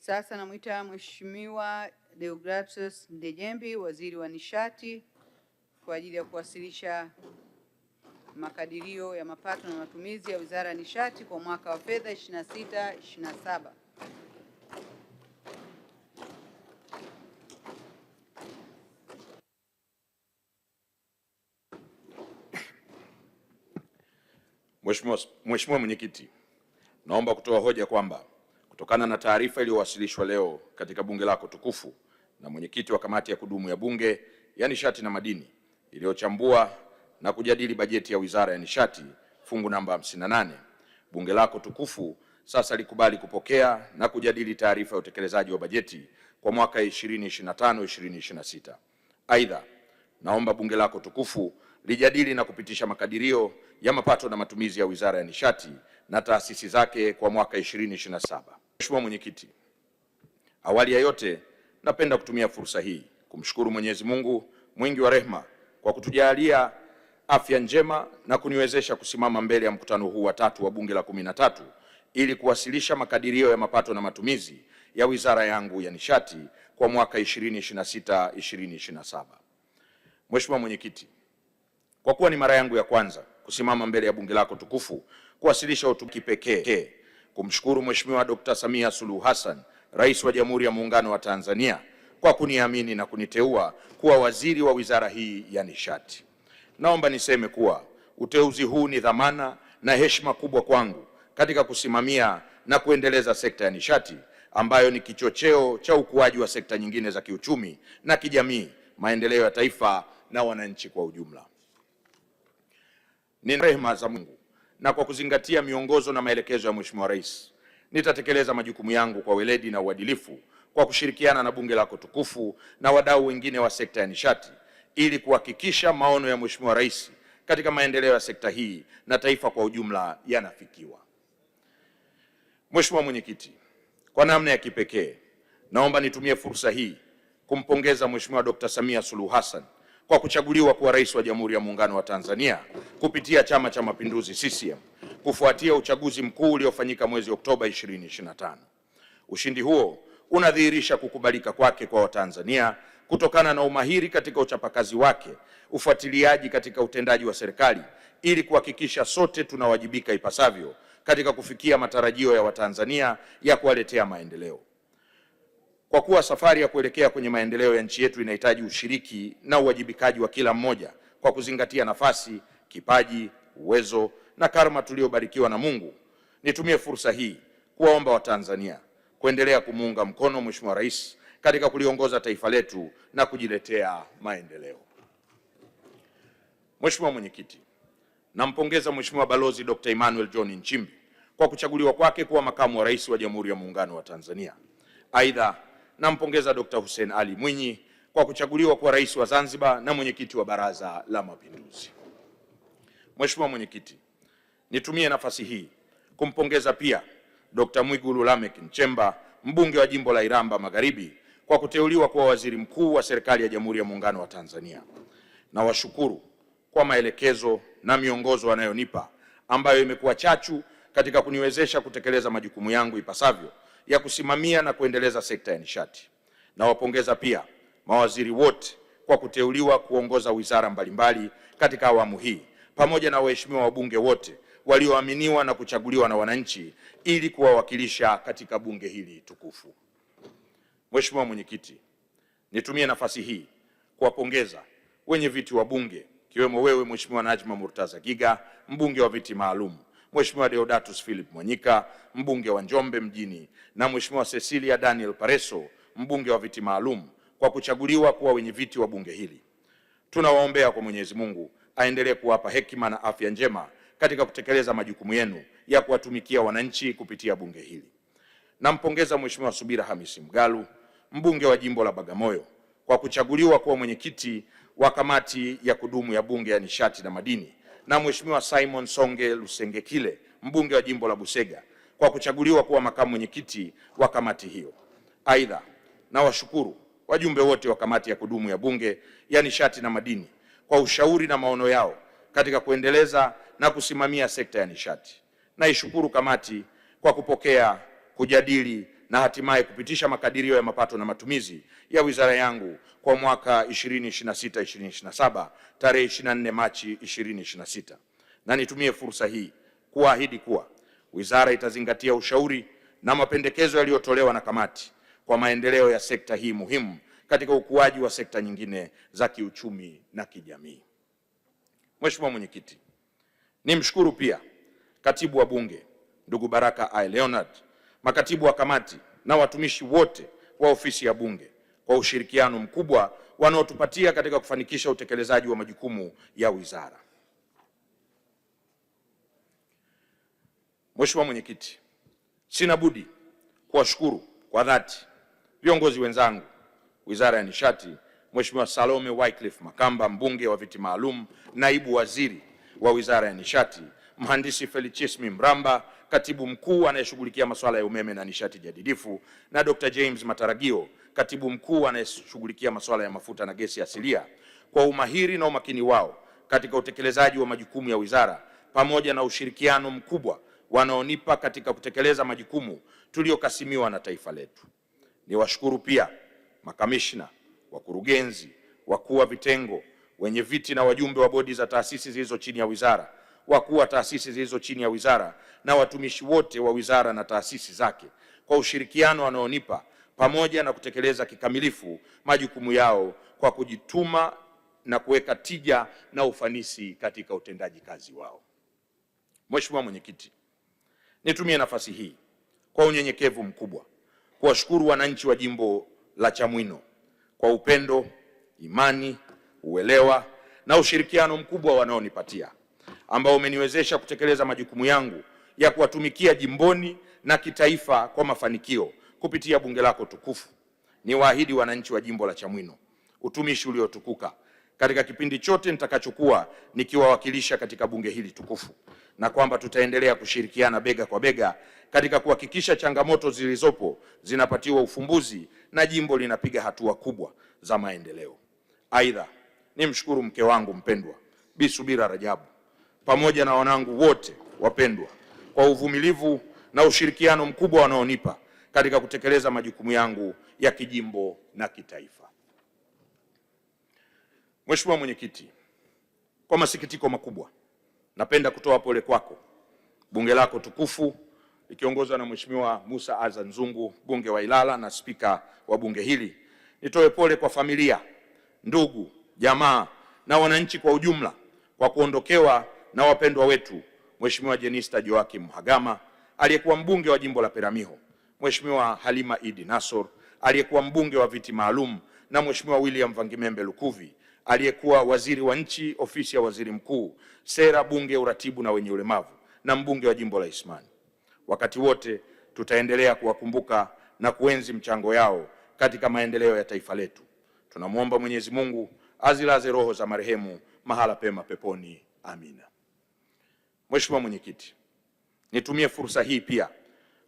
Sasa namwita Mheshimiwa Deogratus Ndejembi, Waziri wa Nishati, kwa ajili ya kuwasilisha makadirio ya mapato na matumizi ya Wizara ya Nishati kwa mwaka wa fedha 26/27. Mheshimiwa Mwenyekiti, naomba kutoa hoja kwamba kutokana na taarifa iliyowasilishwa leo katika bunge lako tukufu na mwenyekiti wa kamati ya kudumu ya Bunge ya Nishati na Madini iliyochambua na kujadili bajeti ya Wizara ya Nishati fungu namba 58, bunge lako tukufu sasa likubali kupokea na kujadili taarifa ya utekelezaji wa bajeti kwa mwaka 2025/2026. Aidha, naomba bunge lako tukufu lijadili na kupitisha makadirio ya mapato na matumizi ya Wizara ya Nishati na taasisi zake kwa mwaka 2027. Mheshimiwa Mwenyekiti, awali ya yote napenda kutumia fursa hii kumshukuru Mwenyezi Mungu mwingi wa rehema kwa kutujalia afya njema na kuniwezesha kusimama mbele ya mkutano huu wa tatu wa bunge la 13 ili kuwasilisha makadirio ya mapato na matumizi ya wizara yangu ya nishati kwa mwaka 2026/2027. Mheshimiwa Mwenyekiti, kwa kuwa ni mara yangu ya kwanza kusimama mbele ya bunge lako tukufu kuwasilisha hotuba kipekee kumshukuru Mheshimiwa Dr. Samia Suluhu Hassan, Rais wa Jamhuri ya Muungano wa Tanzania, kwa kuniamini na kuniteua kuwa waziri wa wizara hii ya nishati. Naomba niseme kuwa uteuzi huu ni dhamana na heshima kubwa kwangu katika kusimamia na kuendeleza sekta ya nishati ambayo ni kichocheo cha ukuaji wa sekta nyingine za kiuchumi na kijamii, maendeleo ya taifa na wananchi kwa ujumla. Ni rehema za Mungu na kwa kuzingatia miongozo na maelekezo ya Mheshimiwa Rais, nitatekeleza majukumu yangu kwa weledi na uadilifu kwa kushirikiana na bunge lako tukufu na wadau wengine wa sekta ya nishati ili kuhakikisha maono ya Mheshimiwa Rais katika maendeleo ya sekta hii na taifa kwa ujumla yanafikiwa. Mheshimiwa Mwenyekiti, kwa namna ya kipekee naomba nitumie fursa hii kumpongeza Mheshimiwa Dr. Samia Suluhu Hassan kwa kuchaguliwa kuwa Rais wa Jamhuri ya Muungano wa Tanzania kupitia Chama cha Mapinduzi CCM kufuatia uchaguzi mkuu uliofanyika mwezi Oktoba 2025. Ushindi huo unadhihirisha kukubalika kwake kwa Watanzania kutokana na umahiri katika uchapakazi wake, ufuatiliaji katika utendaji wa serikali ili kuhakikisha sote tunawajibika ipasavyo katika kufikia matarajio ya Watanzania ya kuwaletea maendeleo. Kwa kuwa safari ya kuelekea kwenye maendeleo ya nchi yetu inahitaji ushiriki na uwajibikaji wa kila mmoja kwa kuzingatia nafasi, kipaji, uwezo na karma tuliobarikiwa na Mungu, nitumie fursa hii kuwaomba Watanzania kuendelea kumuunga mkono Mheshimiwa Rais katika kuliongoza taifa letu na kujiletea maendeleo. Mheshimiwa Mwenyekiti, nampongeza Mheshimiwa Balozi Dr. Emmanuel John Nchimbi kwa kuchaguliwa kwake kuwa makamu wa rais wa Jamhuri ya Muungano wa Tanzania. Aidha, nampongeza Dr. Hussein Ali Mwinyi kwa kuchaguliwa kuwa rais wa Zanzibar na mwenyekiti wa Baraza la Mapinduzi. Mheshimiwa Mwenyekiti, nitumie nafasi hii kumpongeza pia Dr. Mwigulu Lameck Nchemba, mbunge wa jimbo la Iramba Magharibi, kwa kuteuliwa kuwa waziri mkuu wa serikali ya Jamhuri ya Muungano wa Tanzania. Na washukuru kwa maelekezo na miongozo wanayonipa ambayo imekuwa chachu katika kuniwezesha kutekeleza majukumu yangu ipasavyo ya kusimamia na kuendeleza sekta ya nishati. Na wapongeza pia mawaziri wote kwa kuteuliwa kuongoza wizara mbalimbali katika awamu hii, pamoja na waheshimiwa wabunge wote walioaminiwa na kuchaguliwa na wananchi ili kuwawakilisha katika bunge hili tukufu. Mheshimiwa Mwenyekiti, nitumie nafasi hii kuwapongeza wenye viti wa bunge kiwemo wewe Mheshimiwa Najma Murtaza Giga, mbunge wa viti maalum, Mheshimiwa Deodatus Philip Mwanyika, mbunge wa Njombe mjini, na Mheshimiwa Cecilia Daniel Pareso, mbunge wa viti maalum, kwa kuchaguliwa kuwa wenye viti wa bunge hili. Tunawaombea kwa Mwenyezi Mungu aendelee kuwapa hekima na afya njema katika kutekeleza majukumu yenu ya kuwatumikia wananchi kupitia bunge hili. Nampongeza Mheshimiwa Subira Hamisi Mgalu, mbunge wa jimbo la Bagamoyo, kwa kuchaguliwa kuwa mwenyekiti wa kamati ya kudumu ya Bunge ya Nishati na Madini, na Mheshimiwa Simon Songe Lusengekile, mbunge wa jimbo la Busega, kwa kuchaguliwa kuwa makamu mwenyekiti wa kamati hiyo. Aidha, na washukuru wajumbe wote wa kamati ya kudumu ya Bunge ya Nishati na Madini kwa ushauri na maono yao katika kuendeleza na kusimamia sekta ya nishati. Naishukuru kamati kwa kupokea, kujadili na hatimaye kupitisha makadirio ya mapato na matumizi ya wizara yangu kwa mwaka 2026-2027 tarehe 24 Machi 2026. Na nitumie fursa hii kuahidi kuwa wizara itazingatia ushauri na mapendekezo yaliyotolewa na kamati kwa maendeleo ya sekta hii muhimu katika ukuaji wa sekta nyingine za kiuchumi na kijamii. Mheshimiwa Mwenyekiti, nimshukuru pia Katibu wa Bunge ndugu Baraka I. Leonard, makatibu wa kamati na watumishi wote wa ofisi ya Bunge kwa ushirikiano mkubwa wanaotupatia katika kufanikisha utekelezaji wa majukumu ya wizara. Mheshimiwa Mwenyekiti, sina budi kuwashukuru kwa dhati viongozi wenzangu Wizara ya Nishati, Mheshimiwa Salome Wycliffe Makamba, mbunge wa viti maalum, naibu waziri wa Wizara ya Nishati, Mhandisi Felichismi Mramba, katibu mkuu anayeshughulikia masuala ya umeme na nishati jadidifu, na Dr. James Mataragio, katibu mkuu anayeshughulikia masuala ya mafuta na gesi asilia, kwa umahiri na umakini wao katika utekelezaji wa majukumu ya wizara pamoja na ushirikiano mkubwa wanaonipa katika kutekeleza majukumu tuliyokasimiwa na taifa letu. Niwashukuru pia makamishna, wakurugenzi, wakuu wa vitengo, wenye viti na wajumbe wa bodi za taasisi zilizo chini ya wizara, wakuu wa taasisi zilizo chini ya wizara na watumishi wote wa wizara na taasisi zake kwa ushirikiano wanaonipa pamoja na kutekeleza kikamilifu majukumu yao kwa kujituma na kuweka tija na ufanisi katika utendaji kazi wao. Mheshimiwa Mwenyekiti, nitumie nafasi hii kwa unyenyekevu mkubwa kuwashukuru wananchi wa jimbo la Chamwino kwa upendo, imani, uelewa na ushirikiano mkubwa wanaonipatia ambao umeniwezesha kutekeleza majukumu yangu ya kuwatumikia jimboni na kitaifa kwa mafanikio kupitia bunge lako tukufu. Niwaahidi wananchi wa jimbo la Chamwino utumishi uliotukuka katika kipindi chote nitakachokuwa nikiwawakilisha katika bunge hili tukufu, na kwamba tutaendelea kushirikiana bega kwa bega katika kuhakikisha changamoto zilizopo zinapatiwa ufumbuzi na jimbo linapiga hatua kubwa za maendeleo. Aidha, nimshukuru mke wangu mpendwa Bi Subira Rajabu pamoja na wanangu wote wapendwa kwa uvumilivu na ushirikiano mkubwa wanaonipa katika kutekeleza majukumu yangu ya kijimbo na kitaifa. Mheshimiwa Mwenyekiti, kwa masikitiko makubwa napenda kutoa pole kwako, bunge lako tukufu likiongozwa na Mheshimiwa Musa Azan Zungu, mbunge wa Ilala na spika wa bunge hili. Nitoe pole kwa familia, ndugu, jamaa na wananchi kwa ujumla kwa kuondokewa na wapendwa wetu Mheshimiwa Jenista Joakim Mhagama aliyekuwa mbunge wa jimbo la Peramiho, Mheshimiwa Halima Idi Nassor aliyekuwa mbunge wa viti maalum, na Mheshimiwa William Vangimembe Lukuvi aliyekuwa waziri wa nchi ofisi ya waziri mkuu, sera, bunge, uratibu na wenye ulemavu, na mbunge wa jimbo la Isimani. Wakati wote tutaendelea kuwakumbuka na kuenzi mchango yao katika maendeleo ya taifa letu. Tunamwomba Mwenyezi Mungu azilaze roho za marehemu mahala pema peponi. Amina. Mheshimiwa Mwenyekiti, nitumie fursa hii pia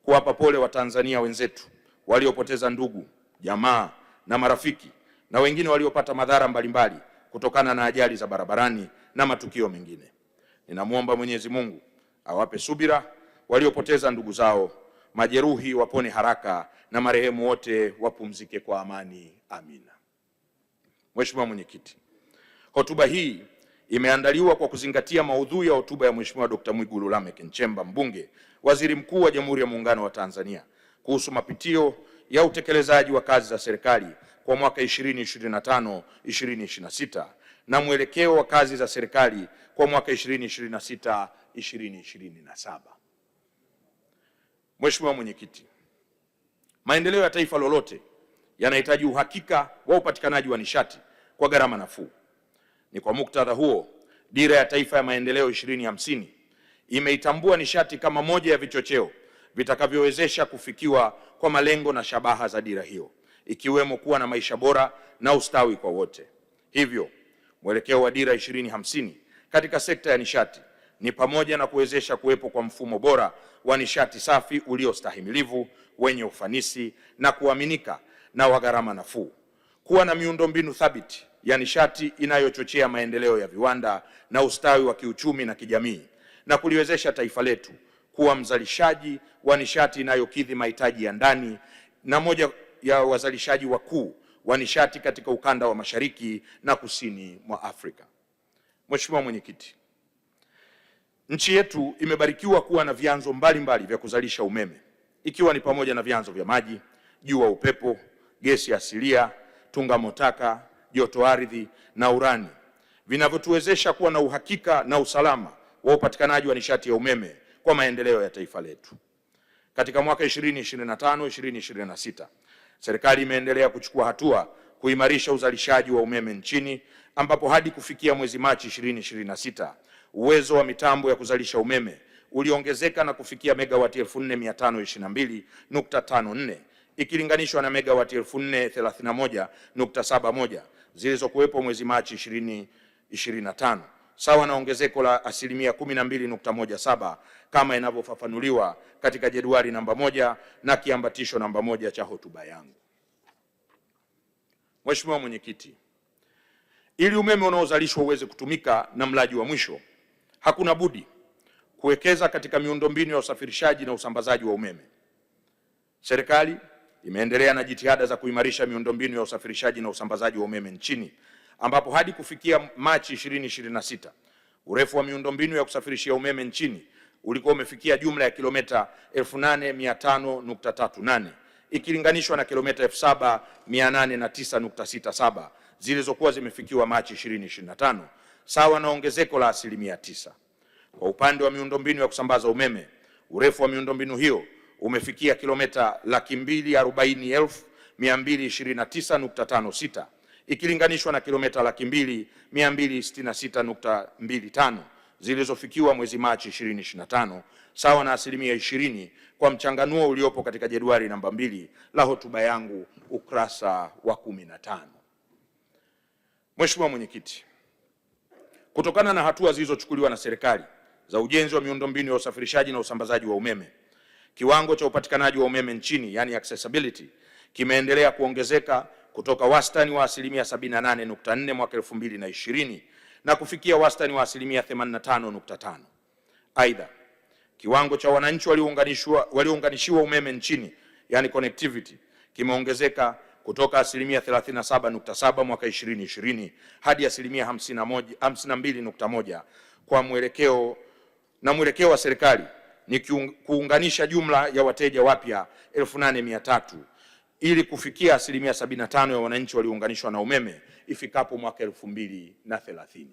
kuwapa pole Watanzania wenzetu waliopoteza ndugu, jamaa na marafiki na wengine waliopata madhara mbalimbali kutokana na ajali za barabarani na matukio mengine. Ninamwomba Mwenyezi Mungu awape subira waliopoteza ndugu zao, majeruhi wapone haraka na marehemu wote wapumzike kwa amani. Amina. Mheshimiwa Mwenyekiti, hotuba hii imeandaliwa kwa kuzingatia maudhui ya hotuba ya Mheshimiwa Dr. Mwigulu Lameck Nchemba, mbunge, waziri mkuu wa Jamhuri ya Muungano wa Tanzania, kuhusu mapitio ya utekelezaji wa kazi za serikali kwa mwaka 2025-2026 na mwelekeo wa kazi za serikali kwa mwaka 2026-2027. Mheshimiwa Mwenyekiti, maendeleo ya taifa lolote yanahitaji uhakika wa upatikanaji wa nishati kwa gharama nafuu. Ni kwa muktadha huo, Dira ya Taifa ya Maendeleo 2050 imeitambua nishati kama moja ya vichocheo vitakavyowezesha kufikiwa kwa malengo na shabaha za dira hiyo, ikiwemo kuwa na maisha bora na ustawi kwa wote. Hivyo, mwelekeo wa Dira 2050 katika sekta ya nishati ni pamoja na kuwezesha kuwepo kwa mfumo bora wa nishati safi uliostahimilivu, wenye ufanisi na kuaminika na wa gharama nafuu, kuwa na miundombinu thabiti ya nishati inayochochea maendeleo ya viwanda na ustawi wa kiuchumi na kijamii, na kuliwezesha taifa letu kuwa mzalishaji wa nishati inayokidhi mahitaji ya ndani na moja ya wazalishaji wakuu wa nishati katika ukanda wa Mashariki na Kusini mwa Afrika. Mheshimiwa Mwenyekiti, nchi yetu imebarikiwa kuwa na vyanzo mbalimbali vya kuzalisha umeme, ikiwa ni pamoja na vyanzo vya maji, jua, upepo, gesi asilia, tungamotaka, joto ardhi na urani, vinavyotuwezesha kuwa na uhakika na usalama wa upatikanaji wa nishati ya umeme kwa maendeleo ya taifa letu. Katika mwaka 2025-2026, serikali imeendelea kuchukua hatua kuimarisha uzalishaji wa umeme nchini, ambapo hadi kufikia mwezi Machi 2026 uwezo wa mitambo ya kuzalisha umeme uliongezeka na kufikia megawati 4522.54 ikilinganishwa na megawati 4031.71 zilizokuwepo mwezi Machi 2025, sawa na ongezeko la asilimia 12.17 kama inavyofafanuliwa katika jedwali namba 1 na kiambatisho namba 1 cha hotuba yangu. Mheshimiwa Mwenyekiti, ili umeme unaozalishwa uweze kutumika na mlaji wa mwisho, hakuna budi kuwekeza katika miundombinu ya usafirishaji na usambazaji wa umeme. Serikali imeendelea na jitihada za kuimarisha miundombinu ya usafirishaji na usambazaji wa umeme nchini, ambapo hadi kufikia Machi 2026 urefu wa miundombinu ya kusafirishia umeme nchini ulikuwa umefikia jumla ya kilomita 8500.38 ikilinganishwa na kilomita 7809.67 zilizokuwa zimefikiwa Machi 2025, sawa na ongezeko la asilimia 9. Kwa upande wa miundombinu ya kusambaza umeme, urefu wa miundombinu hiyo umefikia kilomita 240,229.56 ikilinganishwa na kilomita 200,266.25 zilizofikiwa mwezi Machi 2025, sawa na asilimia 20 kwa mchanganuo uliopo katika jedwali namba 2 la hotuba yangu ukurasa wa 15. Mheshimiwa Mwenyekiti, kutokana na hatua zilizochukuliwa na serikali za ujenzi wa miundombinu ya usafirishaji na usambazaji wa umeme, kiwango cha upatikanaji wa umeme nchini, yani accessibility, kimeendelea kuongezeka kutoka wastani wa asilimia 78.4 mwaka 2020 na kufikia wastani wa asilimia 85.5. Aidha, kiwango cha wananchi waliounganishiwa umeme nchini, yani connectivity, kimeongezeka kutoka asilimia 37.7 mwaka 2020 hadi asilimia 52.1 kwa mwelekeo wa serikali ni kuunganisha jumla ya wateja wapya 8300 ili kufikia asilimia 75 ya wananchi waliounganishwa na umeme ifikapo mwaka 2030.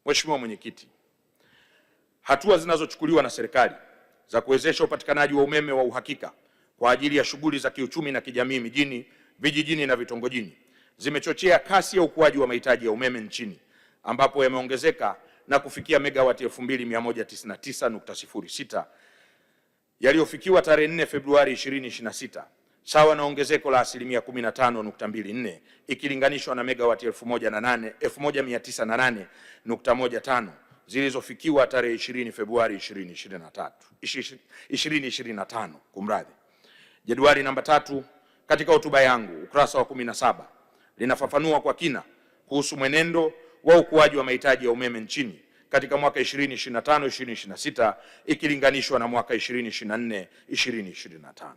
Mheshimiwa Mwenyekiti, hatua zinazochukuliwa na serikali za kuwezesha upatikanaji wa umeme wa uhakika kwa ajili ya shughuli za kiuchumi na kijamii mijini, vijijini na vitongojini zimechochea kasi ya ukuaji wa mahitaji ya umeme nchini, ambapo yameongezeka na kufikia megawati 2199.06 yaliyofikiwa tarehe 4 Februari 2026, sawa na ongezeko la asilimia 15.24 ikilinganishwa na megawati 1908.15 zilizofikiwa tarehe 20 Februari 2025. Kumradhi. Jedwali namba 3 katika hotuba yangu ukurasa wa 17 linafafanua kwa kina kuhusu mwenendo wa ukuaji wa mahitaji ya umeme nchini katika mwaka 2025-2026 ikilinganishwa na mwaka 2024-2025.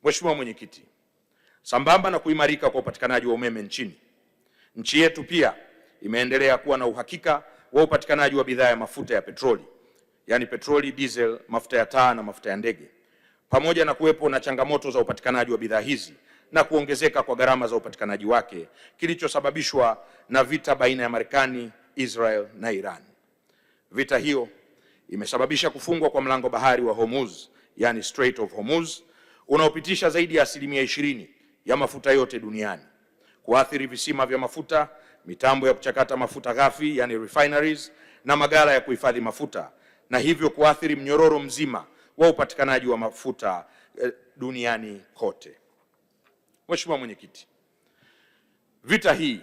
Mheshimiwa Mwenyekiti, sambamba na kuimarika kwa upatikanaji wa umeme nchini, nchi yetu pia imeendelea kuwa na uhakika wa upatikanaji wa bidhaa ya mafuta ya petroli, yani petroli, diesel, mafuta ya taa na mafuta ya ndege, pamoja na kuwepo na changamoto za upatikanaji wa bidhaa hizi na kuongezeka kwa gharama za upatikanaji wake kilichosababishwa na vita baina ya Marekani, Israel na Iran. Vita hiyo imesababisha kufungwa kwa mlango bahari wa Hormuz, yani Strait of Hormuz, unaopitisha zaidi ya asilimia 20 ya mafuta yote duniani, kuathiri visima vya mafuta, mitambo ya kuchakata mafuta ghafi, yani refineries, na maghala ya kuhifadhi mafuta, na hivyo kuathiri mnyororo mzima wa upatikanaji wa mafuta duniani kote. Mheshimiwa Mwenyekiti, vita hii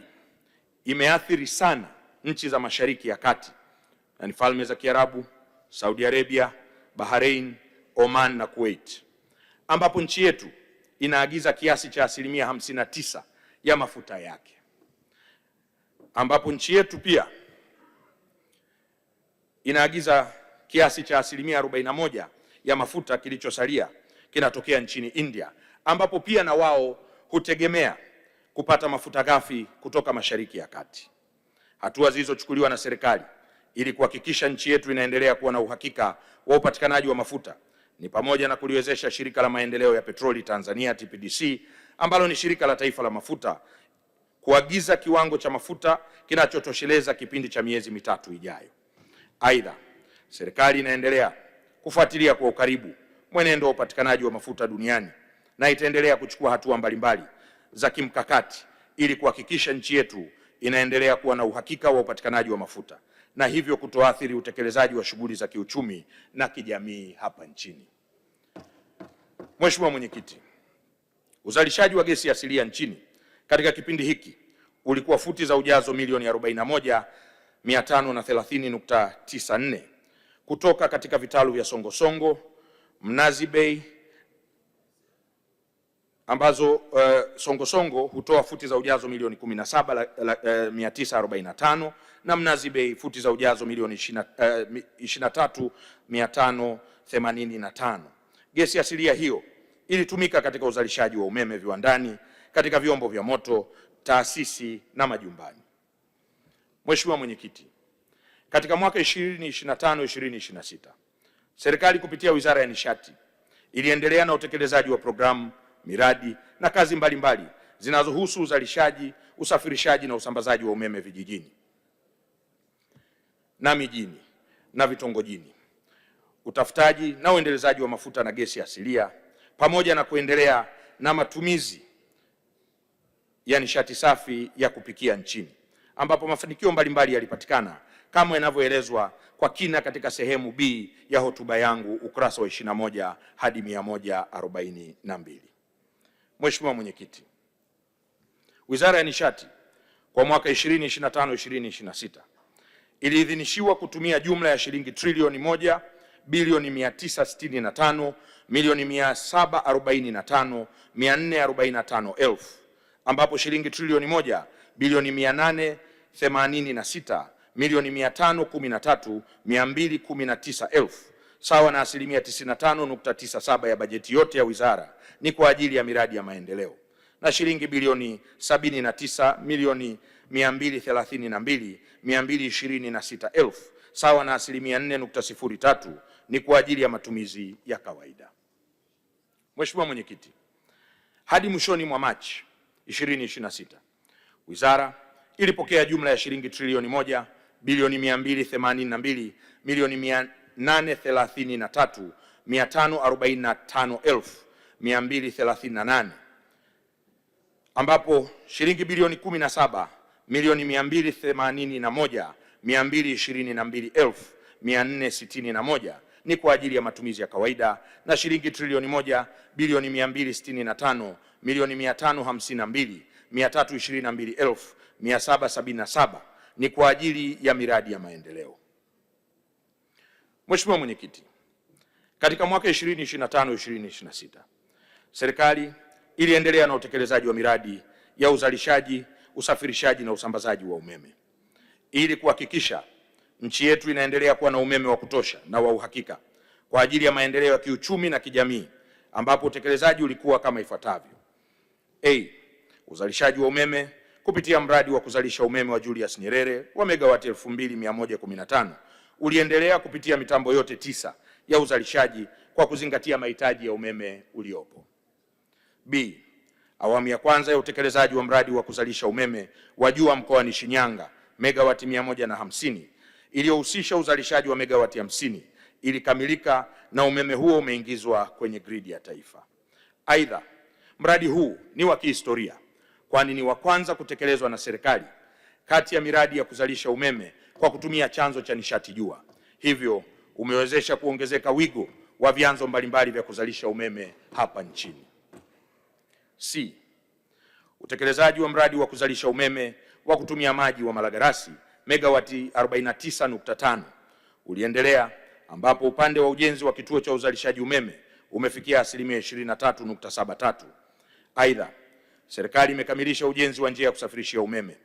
imeathiri sana nchi za Mashariki ya Kati, yani Falme za Kiarabu, Saudi Arabia, Bahrain, Oman na Kuwait, ambapo nchi yetu inaagiza kiasi cha asilimia 59 ya mafuta yake, ambapo nchi yetu pia inaagiza kiasi cha 41% ya mafuta kilichosalia kinatokea nchini India, ambapo pia na wao hutegemea kupata mafuta ghafi kutoka Mashariki ya Kati. Hatua zilizochukuliwa na serikali ili kuhakikisha nchi yetu inaendelea kuwa na uhakika wa upatikanaji wa mafuta ni pamoja na kuliwezesha Shirika la Maendeleo ya Petroli Tanzania TPDC, ambalo ni shirika la taifa la mafuta, kuagiza kiwango cha mafuta kinachotosheleza kipindi cha miezi mitatu ijayo. Aidha, serikali inaendelea kufuatilia kwa ukaribu mwenendo wa upatikanaji wa mafuta duniani na itaendelea kuchukua hatua mbalimbali za kimkakati ili kuhakikisha nchi yetu inaendelea kuwa na uhakika wa upatikanaji wa mafuta na hivyo kutoathiri utekelezaji wa shughuli za kiuchumi na kijamii hapa nchini. Mheshimiwa Mwenyekiti, uzalishaji wa gesi asilia nchini katika kipindi hiki ulikuwa futi za ujazo milioni 41,530.94 kutoka katika vitalu vya Songosongo, Mnazi Bay, ambazo Songosongo hutoa futi za ujazo milioni 17,945 na Mnazi Bay futi za ujazo milioni 23,585. Gesi asilia hiyo ilitumika katika uzalishaji wa umeme viwandani, katika vyombo vya moto, taasisi na majumbani. Mheshimiwa Mwenyekiti, katika mwaka 2025-2026 serikali kupitia Wizara ya Nishati iliendelea na utekelezaji wa programu, miradi na kazi mbalimbali zinazohusu uzalishaji, usafirishaji na usambazaji wa umeme vijijini na mijini na vitongojini, utafutaji na uendelezaji wa mafuta na gesi asilia, pamoja na kuendelea na matumizi ya nishati safi ya kupikia nchini, ambapo mafanikio mbalimbali yalipatikana kama yanavyoelezwa kwa kina katika sehemu B ya hotuba yangu ukurasa wa 21 hadi 142. Mheshimiwa Mwenyekiti, Wizara ya Nishati kwa mwaka 2025-2026 iliidhinishiwa kutumia jumla ya shilingi trilioni 1 bilioni 965 milioni 745,445 elfu, ambapo shilingi trilioni 1 bilioni 886 milioni 513,219 elfu sawa na asilimia 95.97 ya bajeti yote ya wizara ni kwa ajili ya miradi ya maendeleo, na shilingi bilioni 79 milioni 232,226 elfu sawa na asilimia 4.03 ni kwa ajili ya matumizi ya kawaida. Mheshimiwa Mwenyekiti, hadi mwishoni mwa Machi 2026 wizara ilipokea jumla ya shilingi trilioni 1 bilioni 282 milioni 833,545,238 ambapo shilingi bilioni 17 milioni 281,222,461 ni kwa ajili ya matumizi ya kawaida na shilingi trilioni 1 bilioni 265 milioni 552,322,777 ni kwa ajili ya miradi ya maendeleo. Mheshimiwa Mwenyekiti, katika mwaka 2025-2026 serikali iliendelea na utekelezaji wa miradi ya uzalishaji, usafirishaji na usambazaji wa umeme ili kuhakikisha nchi yetu inaendelea kuwa na umeme wa kutosha na wa uhakika kwa ajili ya maendeleo ya kiuchumi na kijamii, ambapo utekelezaji ulikuwa kama ifuatavyo: uzalishaji wa umeme kupitia mradi wa kuzalisha umeme wa Julius Nyerere wa megawati 2115 uliendelea kupitia mitambo yote 9 ya uzalishaji kwa kuzingatia mahitaji ya umeme uliopo. Awamu ya kwanza ya utekelezaji wa mradi wa kuzalisha umeme wa jua mkoani Shinyanga megawati 150 iliyohusisha uzalishaji wa megawati 50 ilikamilika na umeme huo umeingizwa kwenye gridi ya taifa. Aidha, mradi huu ni wa kihistoria kwani ni wa kwanza kutekelezwa na serikali kati ya miradi ya kuzalisha umeme kwa kutumia chanzo cha nishati jua, hivyo umewezesha kuongezeka wigo wa vyanzo mbalimbali vya kuzalisha umeme hapa nchini. Utekelezaji wa mradi wa kuzalisha umeme wa kutumia maji wa Malagarasi megawati 49.5 uliendelea, ambapo upande wa ujenzi wa kituo cha uzalishaji umeme umefikia asilimia 23.73. Aidha, serikali imekamilisha ujenzi wa njia ya kusafirishia umeme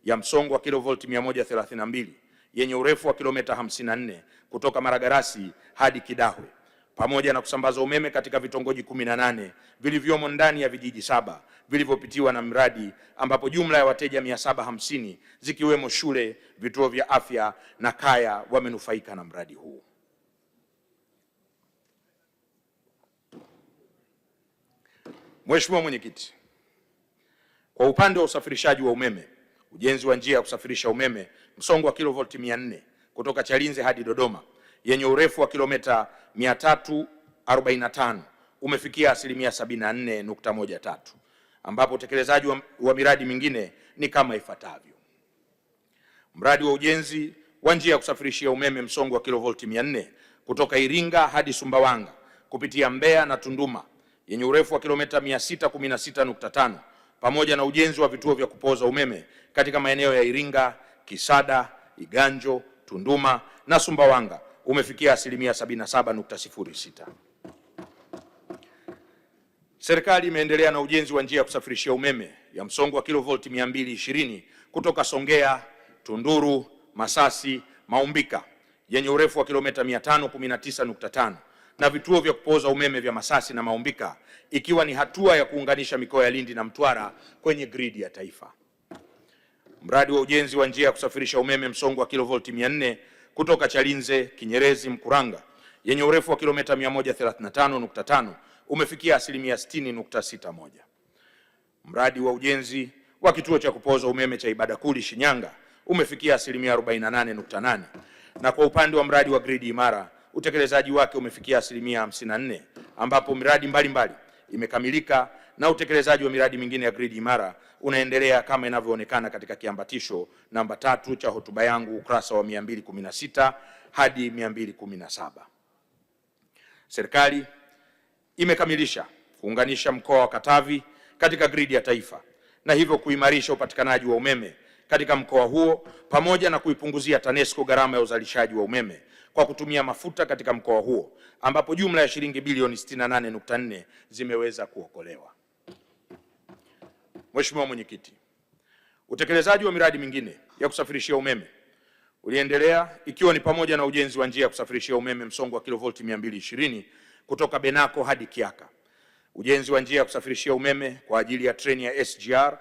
ya msongo wa kilovolti 132 yenye urefu wa kilomita 54 kutoka Maragarasi hadi Kidahwe, pamoja na kusambaza umeme katika vitongoji 18 vilivyomo ndani ya vijiji 7 vilivyopitiwa na mradi, ambapo jumla ya wateja 750 zikiwemo shule, vituo vya afya na kaya wamenufaika na mradi huu. Mheshimiwa Mwenyekiti, kwa upande wa usafirishaji wa umeme, ujenzi wa njia ya kusafirisha umeme msongo wa kilovolti 400 kutoka Chalinze hadi Dodoma yenye urefu wa kilomita 345 umefikia asilimia 74.13, ambapo utekelezaji wa miradi mingine ni kama ifuatavyo. Mradi wa ujenzi wa njia ya kusafirishia umeme msongo wa kilovolti 400 kutoka Iringa hadi Sumbawanga kupitia Mbeya na Tunduma yenye urefu wa kilomita 616.5 pamoja na ujenzi wa vituo vya kupoza umeme katika maeneo ya Iringa, Kisada, Iganjo, Tunduma na Sumbawanga umefikia asilimia 77.06. Serikali imeendelea na ujenzi wa njia ya kusafirishia umeme ya msongo wa kilovolti 220 kutoka Songea, Tunduru, Masasi, Maumbika yenye urefu wa kilomita 519.5 na vituo vya kupoza umeme vya Masasi na Maumbika, ikiwa ni hatua ya kuunganisha mikoa ya Lindi na Mtwara kwenye gridi ya taifa. Mradi wa ujenzi wa njia ya kusafirisha umeme msongo wa kilovolti 400 kutoka Chalinze, Kinyerezi, Mkuranga yenye urefu wa kilomita 135.5 umefikia asilimia 60.61. Mradi wa ujenzi wa kituo cha kupoza umeme cha Ibadakuli, Shinyanga umefikia asilimia 48.8, na kwa upande wa mradi wa gridi imara utekelezaji wake umefikia asilimia 54, ambapo miradi mbalimbali imekamilika na utekelezaji wa miradi mingine ya gridi imara unaendelea kama inavyoonekana katika kiambatisho namba 3 cha hotuba yangu ukurasa wa 216 hadi 217. Serikali imekamilisha kuunganisha mkoa wa Katavi katika gridi ya taifa na hivyo kuimarisha upatikanaji wa umeme katika mkoa huo pamoja na kuipunguzia TANESCO gharama ya uzalishaji wa umeme kwa kutumia mafuta katika mkoa huo, ambapo jumla ya shilingi bilioni 68.4 zimeweza kuokolewa. Mheshimiwa Mwenyekiti, utekelezaji wa miradi mingine ya kusafirishia umeme uliendelea ikiwa ni pamoja na ujenzi wa njia ya kusafirishia umeme msongo wa kilovolti 220 kutoka Benako hadi Kiaka, ujenzi wa njia ya kusafirishia umeme kwa ajili ya treni ya SGR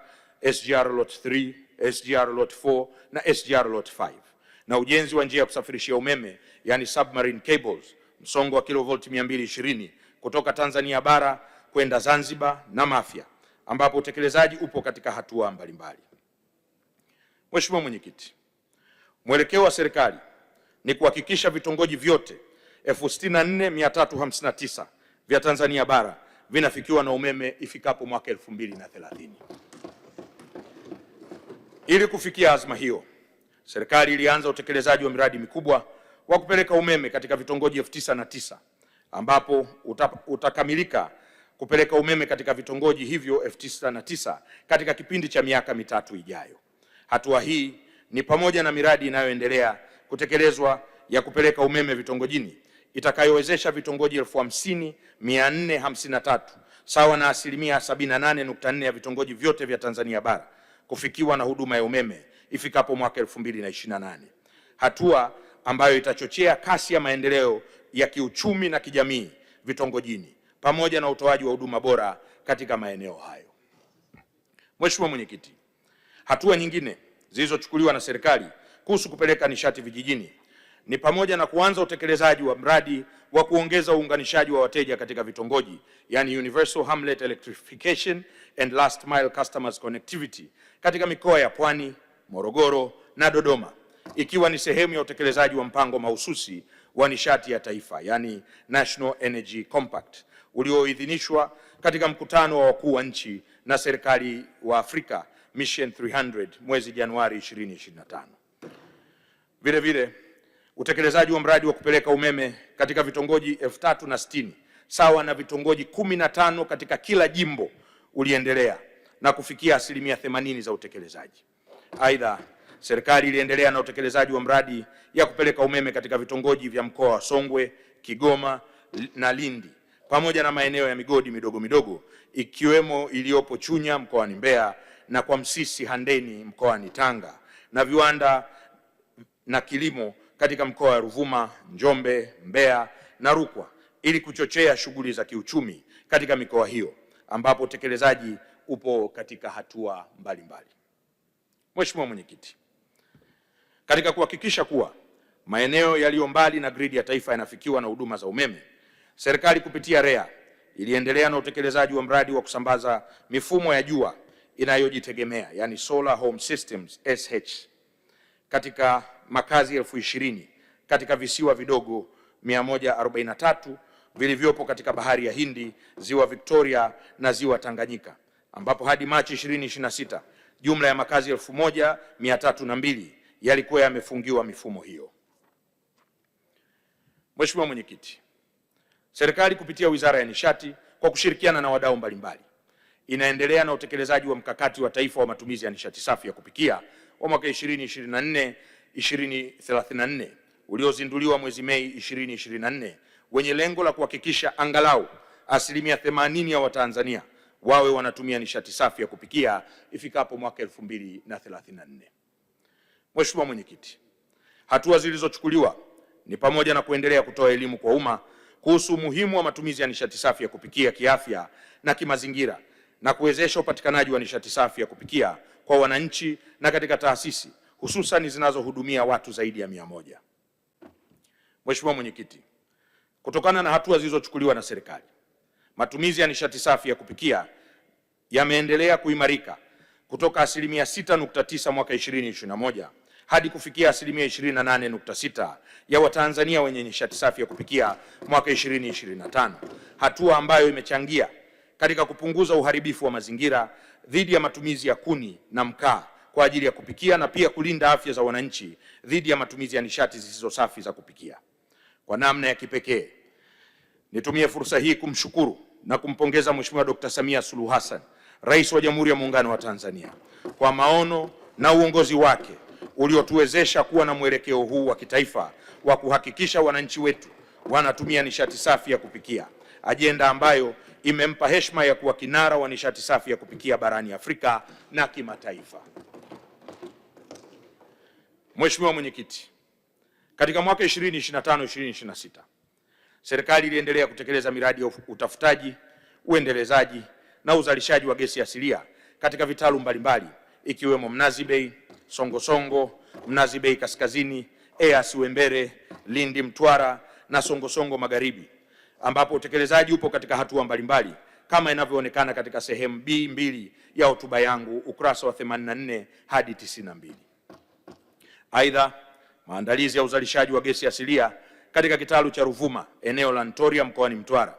Lot 3, SGR Lot 4 na SGR Lot 5, na ujenzi wa njia ya kusafirishia umeme yani submarine cables msongo wa kilovolti 220 kutoka Tanzania bara kwenda Zanzibar na Mafia, ambapo utekelezaji upo katika hatua mbalimbali. Mheshimiwa Mwenyekiti, mwelekeo wa serikali ni kuhakikisha vitongoji vyote 64359 vya Tanzania bara vinafikiwa na umeme ifikapo mwaka 2030. Ili kufikia azma hiyo, serikali ilianza utekelezaji wa miradi mikubwa wa kupeleka umeme katika vitongoji 9009 ambapo utakamilika kupeleka umeme katika vitongoji hivyo 9009 katika kipindi cha miaka mitatu ijayo. Hatua hii ni pamoja na miradi inayoendelea kutekelezwa ya kupeleka umeme vitongojini itakayowezesha vitongoji 50,453 sawa na asilimia 78.4 ya vitongoji vyote vya Tanzania bara kufikiwa na huduma ya umeme ifikapo mwaka 2028. Hatua ambayo itachochea kasi ya maendeleo ya kiuchumi na kijamii vitongojini pamoja na utoaji wa huduma bora katika maeneo hayo. Mheshimiwa Mwenyekiti, hatua nyingine zilizochukuliwa na serikali kuhusu kupeleka nishati vijijini ni pamoja na kuanza utekelezaji wa mradi wa kuongeza uunganishaji wa wateja katika vitongoji, yani Universal Hamlet Electrification and Last Mile Customers Connectivity katika mikoa ya Pwani, Morogoro na Dodoma, ikiwa ni sehemu ya utekelezaji wa mpango mahususi wa nishati ya taifa, yani National Energy Compact, ulioidhinishwa katika mkutano wa wakuu wa nchi na serikali wa Afrika Mission 300 mwezi Januari 2025. Vile vile, utekelezaji wa mradi wa kupeleka umeme katika vitongoji 3060 sawa na vitongoji 15 katika kila jimbo uliendelea na kufikia asilimia 80 za utekelezaji. Aidha, serikali iliendelea na utekelezaji wa mradi ya kupeleka umeme katika vitongoji vya mkoa wa Songwe, Kigoma na Lindi pamoja na maeneo ya migodi midogo midogo ikiwemo iliyopo Chunya mkoani Mbeya na kwa Msisi Handeni mkoani Tanga, na viwanda na kilimo katika mkoa wa Ruvuma, Njombe, Mbeya na Rukwa ili kuchochea shughuli za kiuchumi katika mikoa hiyo ambapo utekelezaji upo katika hatua mbalimbali. Mheshimiwa Mwenyekiti, katika kuhakikisha kuwa maeneo yaliyo mbali na gridi ya taifa yanafikiwa na huduma za umeme, serikali kupitia REA iliendelea na utekelezaji wa mradi wa kusambaza mifumo ya jua inayojitegemea yani Solar Home Systems SH katika makazi 20,000 katika visiwa vidogo 143 vilivyopo katika bahari ya Hindi, ziwa Victoria na ziwa Tanganyika, ambapo hadi Machi 2026 jumla ya makazi 1,302 yalikuwa yamefungiwa mifumo hiyo. Mheshimiwa Mwenyekiti, serikali kupitia Wizara ya Nishati kwa kushirikiana na wadau mbalimbali inaendelea na utekelezaji wa mkakati wa taifa wa matumizi ya nishati safi ya kupikia wa mwaka 2024-2034 uliozinduliwa mwezi Mei 2024 wenye lengo la kuhakikisha angalau 80% ya Watanzania wawe wanatumia nishati safi ya kupikia ifikapo mwaka 2034. Mheshimiwa Mwenyekiti, hatua zilizochukuliwa ni pamoja na kuendelea kutoa elimu kwa umma kuhusu umuhimu wa matumizi ya nishati safi ya kupikia kiafya na kimazingira na kuwezesha upatikanaji wa nishati safi ya kupikia kwa wananchi na katika taasisi hususan zinazohudumia watu zaidi ya 100. Mheshimiwa Mwenyekiti, kutokana na hatua zilizochukuliwa na serikali, matumizi ya nishati safi ya kupikia yameendelea kuimarika kutoka 6.9% mwaka 2021 hadi kufikia 28.6% ya Watanzania wenye nishati safi ya kupikia mwaka 2025, hatua ambayo imechangia katika kupunguza uharibifu wa mazingira dhidi ya matumizi ya kuni na mkaa kwa ajili ya kupikia na pia kulinda afya za wananchi dhidi ya matumizi ya nishati zisizo safi za kupikia. Kwa namna ya kipekee, nitumie fursa hii kumshukuru na kumpongeza Mheshimiwa Dr. Samia Suluhu Hassan, Rais wa Jamhuri ya Muungano wa Tanzania, kwa maono na uongozi wake uliotuwezesha kuwa na mwelekeo huu wa kitaifa wa kuhakikisha wananchi wetu wanatumia nishati safi ya kupikia, ajenda ambayo imempa heshima ya kuwa kinara wa nishati safi ya kupikia barani Afrika na kimataifa. Mheshimiwa Mwenyekiti, katika mwaka 2025-2026 serikali iliendelea kutekeleza miradi ya utafutaji, uendelezaji na uzalishaji wa gesi asilia katika vitalu mbalimbali ikiwemo Mnazi Bay, Songosongo, Mnazi Bay Kaskazini, EAS Wembere, Lindi Mtwara na Songosongo Magharibi, ambapo utekelezaji upo katika hatua mbalimbali kama inavyoonekana katika sehemu B2 ya hotuba yangu ukurasa wa 84 hadi 92. Aidha, maandalizi ya uzalishaji wa gesi asilia katika kitalu cha Ruvuma eneo la Ntoria mkoani Mtwara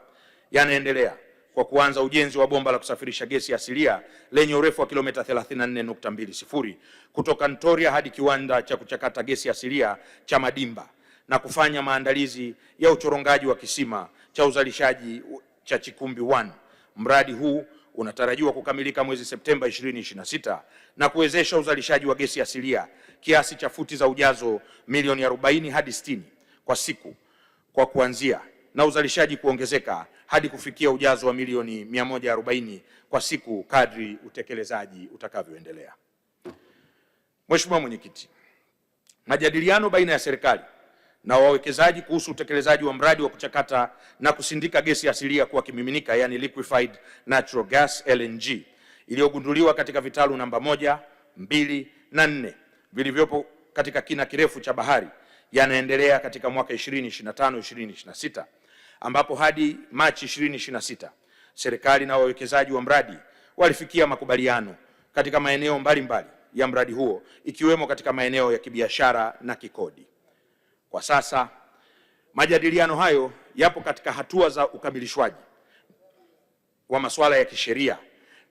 yanaendelea kwa kuanza ujenzi wa bomba la kusafirisha gesi asilia lenye urefu wa kilomita 34.20 kutoka Ntoria hadi kiwanda cha kuchakata gesi asilia cha Madimba na kufanya maandalizi ya uchorongaji wa kisima cha uzalishaji cha Chikumbi 1. Mradi huu unatarajiwa kukamilika mwezi Septemba 2026 na kuwezesha uzalishaji wa gesi asilia kiasi cha futi za ujazo milioni 40 hadi 60 kwa siku kwa kuanzia, na uzalishaji kuongezeka hadi kufikia ujazo wa milioni 140 kwa siku kadri utekelezaji utakavyoendelea. Mheshimiwa Mwenyekiti, majadiliano baina ya serikali na wawekezaji kuhusu utekelezaji wa mradi wa kuchakata na kusindika gesi asilia kuwa kimiminika yani liquefied natural gas LNG iliyogunduliwa katika vitalu namba 1, 2 na 4 vilivyopo katika kina kirefu cha bahari yanaendelea katika mwaka 2025-2026 ambapo hadi Machi 2026 serikali na wawekezaji wa mradi walifikia makubaliano katika maeneo mbalimbali ya mradi huo ikiwemo katika maeneo ya kibiashara na kikodi. Kwa sasa majadiliano hayo yapo katika hatua za ukamilishwaji wa masuala ya kisheria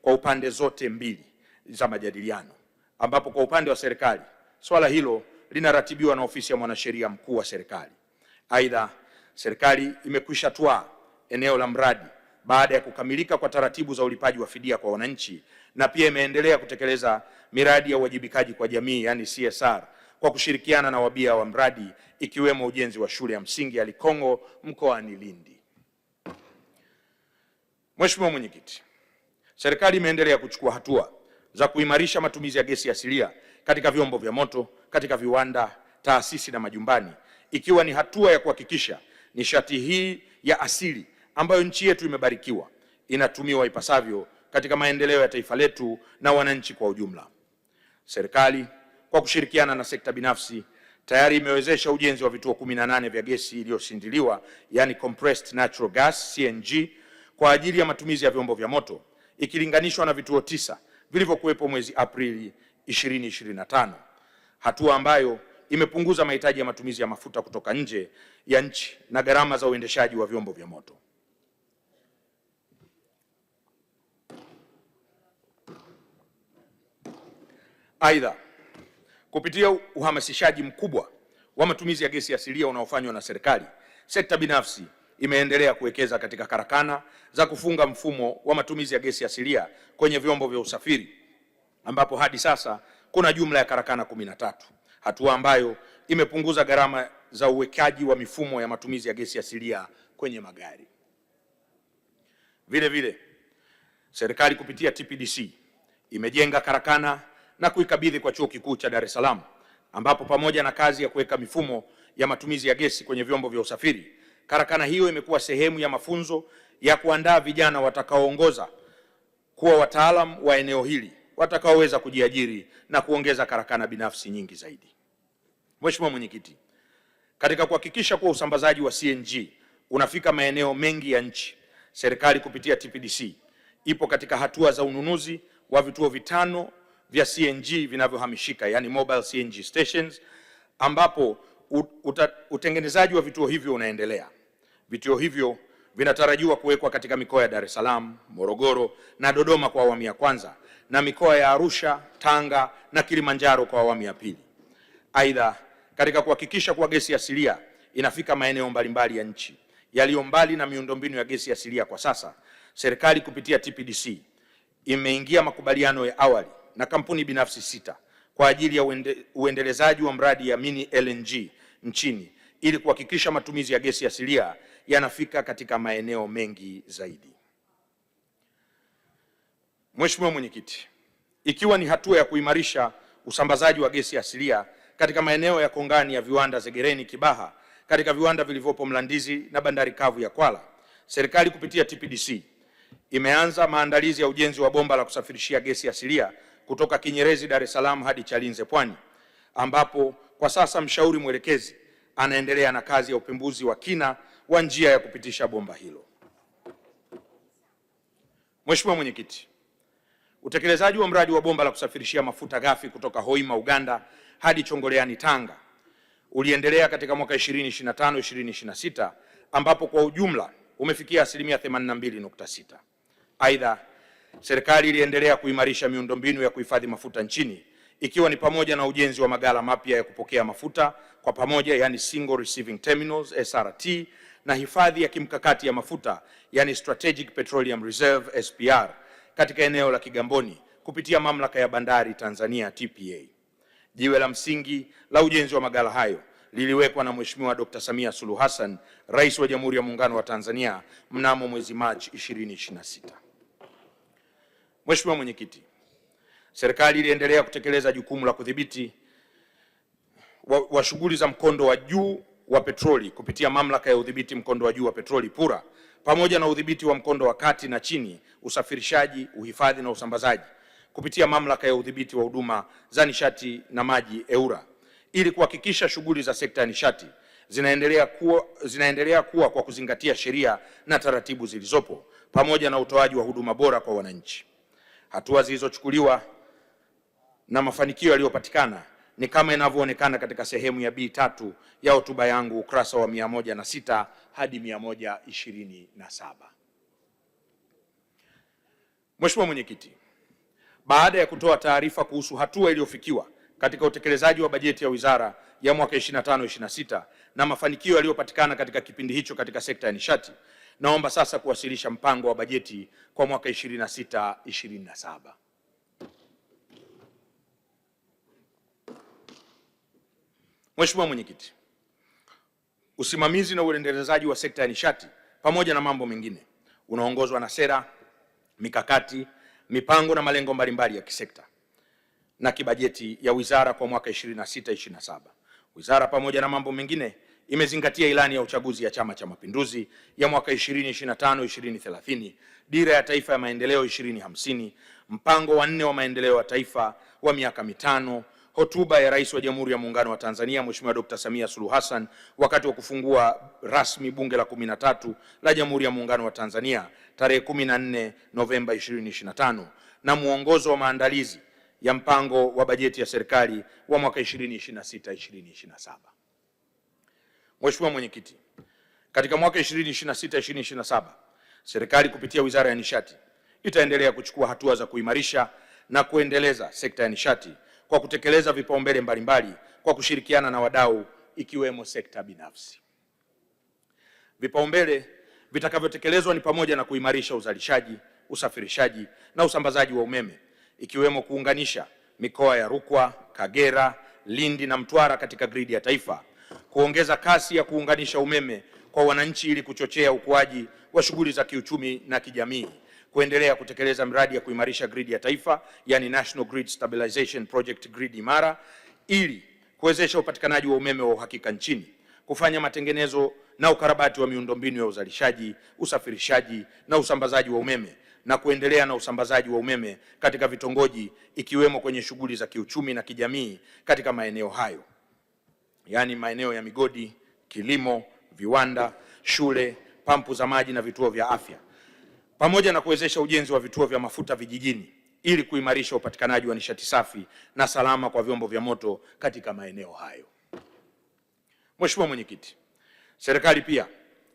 kwa upande zote mbili za majadiliano, ambapo kwa upande wa serikali swala hilo linaratibiwa na ofisi ya mwanasheria mkuu wa serikali. Aidha, serikali imekwisha toa eneo la mradi baada ya kukamilika kwa taratibu za ulipaji wa fidia kwa wananchi na pia imeendelea kutekeleza miradi ya uwajibikaji kwa jamii yani CSR kwa kushirikiana na wabia wa mradi ikiwemo ujenzi wa shule ya msingi ya Likongo mkoani Lindi. Mheshimiwa Mwenyekiti, serikali imeendelea kuchukua hatua za kuimarisha matumizi ya gesi asilia katika vyombo vya moto, katika viwanda taasisi na majumbani, ikiwa ni hatua ya kuhakikisha nishati hii ya asili ambayo nchi yetu imebarikiwa inatumiwa ipasavyo katika maendeleo ya taifa letu na wananchi kwa ujumla. Serikali kwa kushirikiana na sekta binafsi tayari imewezesha ujenzi wa vituo 18 vya gesi iliyosindiliwa, yani compressed natural gas CNG, kwa ajili ya matumizi ya vyombo vya moto ikilinganishwa na vituo 9 vilivyokuwepo mwezi Aprili 2025, hatua ambayo imepunguza mahitaji ya matumizi ya mafuta kutoka nje ya nchi na gharama za uendeshaji wa vyombo vya moto. Aidha, kupitia uhamasishaji mkubwa wa matumizi ya gesi asilia unaofanywa na serikali, sekta binafsi imeendelea kuwekeza katika karakana za kufunga mfumo wa matumizi ya gesi asilia kwenye vyombo vya usafiri, ambapo hadi sasa kuna jumla ya karakana 13, hatua ambayo imepunguza gharama za uwekaji wa mifumo ya matumizi ya gesi asilia kwenye magari. Vile vile, serikali kupitia TPDC imejenga karakana na kuikabidhi kwa Chuo Kikuu cha Dar es Salaam, ambapo pamoja na kazi ya kuweka mifumo ya matumizi ya gesi kwenye vyombo vya usafiri, karakana hiyo imekuwa sehemu ya mafunzo ya kuandaa vijana watakaoongoza kuwa wataalam wa eneo hili watakaoweza kujiajiri na kuongeza karakana binafsi nyingi zaidi. Mheshimiwa Mwenyekiti, katika kuhakikisha kuwa usambazaji wa CNG unafika maeneo mengi ya nchi, serikali kupitia TPDC ipo katika hatua za ununuzi wa vituo 5 vya CNG vinavyohamishika, yani mobile CNG stations, ambapo utengenezaji wa vituo hivyo unaendelea. Vituo hivyo vinatarajiwa kuwekwa katika mikoa ya Dar es Salaam, Morogoro na Dodoma kwa awamu ya kwanza na mikoa ya Arusha, Tanga na Kilimanjaro kwa awamu ya pili. Aidha, katika kuhakikisha kuwa gesi asilia inafika maeneo mbalimbali ya nchi yaliyo mbali na miundombinu ya gesi asilia, kwa sasa serikali kupitia TPDC imeingia makubaliano ya awali na kampuni binafsi 6 kwa ajili ya uendelezaji wa mradi ya mini LNG nchini ili kuhakikisha matumizi ya gesi asilia yanafika katika maeneo mengi zaidi. Mheshimiwa Mwenyekiti, ikiwa ni hatua ya kuimarisha usambazaji wa gesi asilia katika maeneo ya kongani ya viwanda Zegereni, Kibaha, katika viwanda vilivyopo Mlandizi na bandari kavu ya Kwala, serikali kupitia TPDC imeanza maandalizi ya ujenzi wa bomba la kusafirishia gesi asilia kutoka Kinyerezi, Dar es Salaam hadi Chalinze, Pwani, ambapo kwa sasa mshauri mwelekezi anaendelea na kazi ya upembuzi wa kina wa njia ya kupitisha bomba hilo. Mheshimiwa Mwenyekiti, utekelezaji wa mradi wa bomba la kusafirishia mafuta ghafi kutoka Hoima, Uganda hadi Chongoleani, Tanga uliendelea katika mwaka 2025-2026 ambapo kwa ujumla umefikia 82.6%. Aidha, serikali iliendelea kuimarisha miundombinu ya kuhifadhi mafuta nchini ikiwa ni pamoja na ujenzi wa maghala mapya ya kupokea mafuta kwa pamoja, yani single receiving terminals SRT, na hifadhi ya kimkakati ya mafuta, yani strategic petroleum reserve SPR, katika eneo la Kigamboni kupitia mamlaka ya bandari Tanzania TPA. Jiwe la msingi la ujenzi wa maghala hayo liliwekwa na Mheshimiwa Dr. Samia Suluhu Hassan, Rais wa Jamhuri ya Muungano wa Tanzania mnamo mwezi Machi 2026. Mheshimiwa Mwenyekiti, serikali iliendelea kutekeleza jukumu la kudhibiti wa shughuli za mkondo wa juu wa petroli kupitia mamlaka ya udhibiti mkondo wa juu wa petroli PURA, pamoja na udhibiti wa mkondo wa kati na chini, usafirishaji, uhifadhi na usambazaji kupitia mamlaka ya udhibiti wa huduma za nishati na maji EWURA, ili kuhakikisha shughuli za sekta ya nishati zinaendelea kuwa kwa kuzingatia sheria na taratibu zilizopo pamoja na utoaji wa huduma bora kwa wananchi. Hatua zilizochukuliwa na mafanikio yaliyopatikana ni kama inavyoonekana katika sehemu ya B3 ya hotuba yangu, ukurasa wa 106 hadi 127. Mheshimiwa Mwenyekiti, baada ya kutoa taarifa kuhusu hatua iliyofikiwa katika utekelezaji wa bajeti ya wizara ya mwaka 25-26 na mafanikio yaliyopatikana katika kipindi hicho katika sekta ya nishati, naomba sasa kuwasilisha mpango wa bajeti kwa mwaka 26-27. Mheshimiwa Mwenyekiti, usimamizi na uendelezaji wa sekta ya nishati pamoja na mambo mengine unaongozwa na sera, mikakati, mipango na malengo mbalimbali ya kisekta na kibajeti ya wizara kwa mwaka 26-27. Wizara pamoja na mambo mengine imezingatia ilani ya uchaguzi ya Chama cha Mapinduzi ya mwaka 2025-2030, dira ya taifa ya maendeleo 2050, mpango wa 4 wa maendeleo ya taifa wa miaka mitano, hotuba ya Rais wa Jamhuri ya Muungano wa Tanzania Mheshimiwa Dr. Samia Suluhu Hassan wakati wa kufungua rasmi Bunge la 13 la Jamhuri ya Muungano wa Tanzania tarehe 14 Novemba 2025, na muongozo wa maandalizi ya mpango wa bajeti ya serikali wa mwaka 2026-2027. Mheshimiwa Mwenyekiti, katika mwaka 2026-2027 serikali kupitia Wizara ya Nishati itaendelea kuchukua hatua za kuimarisha na kuendeleza sekta ya nishati kwa kutekeleza vipaumbele mbalimbali kwa kushirikiana na wadau ikiwemo sekta binafsi. Vipaumbele vitakavyotekelezwa ni pamoja na kuimarisha uzalishaji, usafirishaji na usambazaji wa umeme ikiwemo kuunganisha mikoa ya Rukwa, Kagera, Lindi na Mtwara katika gridi ya taifa, kuongeza kasi ya kuunganisha umeme kwa wananchi ili kuchochea ukuaji wa shughuli za kiuchumi na kijamii, kuendelea kutekeleza miradi ya kuimarisha gridi ya taifa, yani National Grid Stabilization Project Grid Imara, ili kuwezesha upatikanaji wa umeme wa uhakika nchini, kufanya matengenezo na ukarabati wa miundombinu ya uzalishaji, usafirishaji na usambazaji wa umeme, na kuendelea na usambazaji wa umeme katika vitongoji ikiwemo kwenye shughuli za kiuchumi na kijamii katika maeneo hayo, yani maeneo ya migodi, kilimo, viwanda, shule, pampu za maji na vituo vya afya, pamoja na kuwezesha ujenzi wa vituo vya mafuta vijijini ili kuimarisha upatikanaji wa nishati safi na salama kwa vyombo vya moto katika maeneo hayo. Mheshimiwa Mwenyekiti, serikali pia